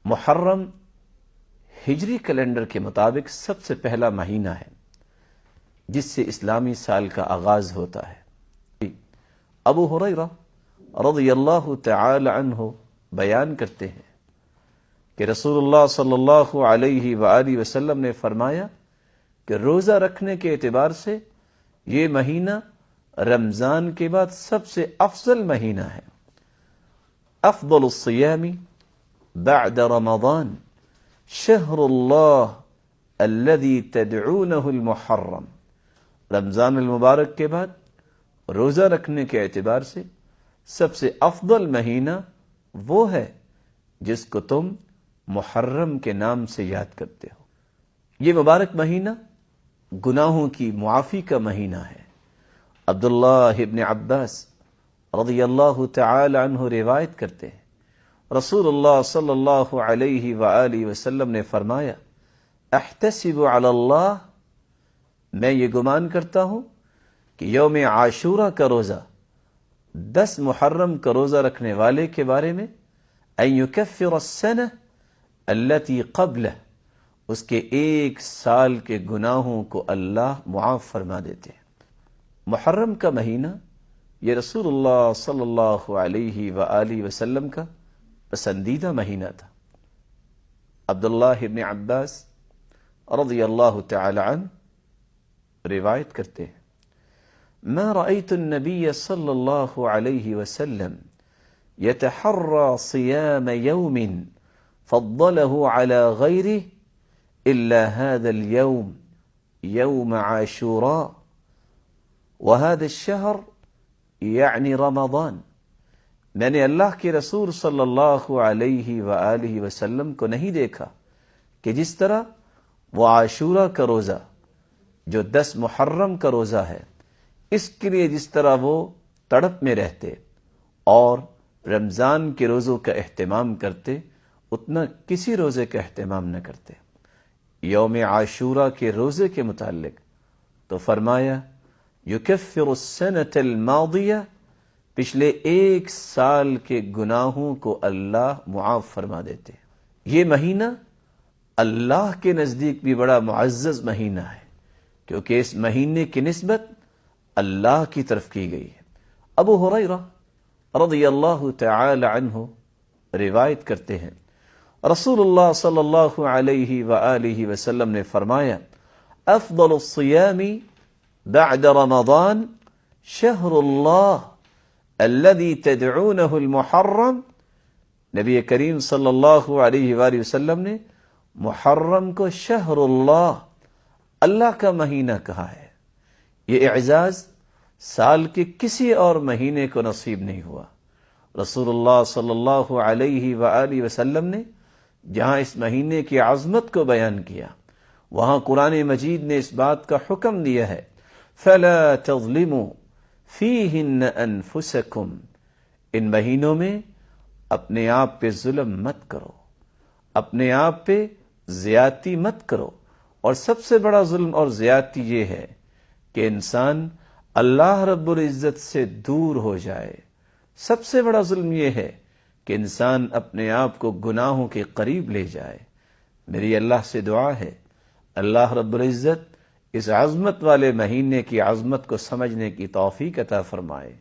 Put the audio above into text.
محرم ہجری کیلنڈر کے مطابق سب سے پہلا مہینہ ہے جس سے اسلامی سال کا آغاز ہوتا ہے۔ ابو ہریرہ رضی اللہ تعالی عنہ بیان کرتے ہیں کہ رسول اللہ صلی اللہ علیہ وآلہ وسلم نے فرمایا کہ روزہ رکھنے کے اعتبار سے یہ مہینہ رمضان کے بعد سب سے افضل مہینہ ہے۔ افضل الصیام بعد رمضان شہر اللہ الذي تدعونه المحرم۔ رمضان المبارک کے بعد روزہ رکھنے کے اعتبار سے سب سے افضل مہینہ وہ ہے جس کو تم محرم کے نام سے یاد کرتے ہو۔ یہ مبارک مہینہ گناہوں کی معافی کا مہینہ ہے۔ عبداللہ ابن عباس رضی اللہ تعالی عنہ روایت کرتے ہیں رسول اللہ صلی اللہ علیہ وآلہ وسلم نے فرمایا احتسب علی اللہ، میں یہ گمان کرتا ہوں کہ یوم عاشورہ کا روزہ 10 محرم کا روزہ رکھنے والے کے بارے میں ان یکفر السنہ التي قبلہ، اس کے 1 سال کے گناہوں کو اللہ معاف فرما دیتے ہیں۔ محرم کا مہینہ یہ رسول اللہ صلی اللہ علیہ وآلہ وسلم کا پسندیدہ مہینہ تھا۔ عبداللہ ابن عباس رضی اللہ تعالی عنہ روایت کرتے ہیں ما رأيت النبي صلى الله عليه وسلم يتحرى صيام يوم فضله على غيره إلا هذا اليوم يوم عاشوراء وهذا الشهر يعني رمضان۔ میں نے اللہ کے رسول صلی اللہ علیہ وآلہ وسلم کو نہیں دیکھا کہ جس طرح وہ عاشورہ کا روزہ جو 10 محرم کا روزہ ہے اس کے لیے جس طرح وہ تڑپ میں رہتے اور رمضان کے روزوں کا اہتمام کرتے اتنا کسی روزے کا اہتمام نہ کرتے۔ یوم عاشورہ کے روزے کے متعلق تو فرمایا یکفر السنة الماضیہ، پچھلے 1 سال کے گناہوں کو اللہ معاف فرما دیتے۔ یہ مہینہ اللہ کے نزدیک بھی بڑا معزز مہینہ ہے کیونکہ اس مہینے کی نسبت اللہ کی طرف کی گئی ہے۔ ابو ہریرہ رضی اللہ تعالی عنہ روایت کرتے ہیں رسول اللہ صلی اللہ علیہ وآلہ وسلم نے فرمایا افضل الصیام بعد رمضان شہر اللہ الذي تدعونه المحرم۔ نبی کریم صلی اللہ علیہ وآلہ وسلم نے محرم کو شہر اللہ کا مہینہ کہا ہے۔ یہ اعزاز سال کے کسی اور مہینے کو نصیب نہیں ہوا۔ رسول اللہ صلی اللہ علیہ وآلہ وسلم نے جہاں اس مہینے کی عظمت کو بیان کیا وہاں قرآن مجید نے اس بات کا حکم دیا ہے فَلَا تَظْلِمُوا فِيهِنَّ أَنفُسَكُمْ، ان مہینوں میں اپنے آپ پہ ظلم مت کرو، اپنے آپ پہ زیادتی مت کرو۔ اور سب سے بڑا ظلم اور زیادتی یہ ہے کہ انسان اللہ رب العزت سے دور ہو جائے۔ سب سے بڑا ظلم یہ ہے کہ انسان اپنے آپ کو گناہوں کے قریب لے جائے۔ میری اللہ سے دعا ہے اللہ رب العزت اس عظمت والے مہینے کی عظمت کو سمجھنے کی توفیق عطا فرمائے۔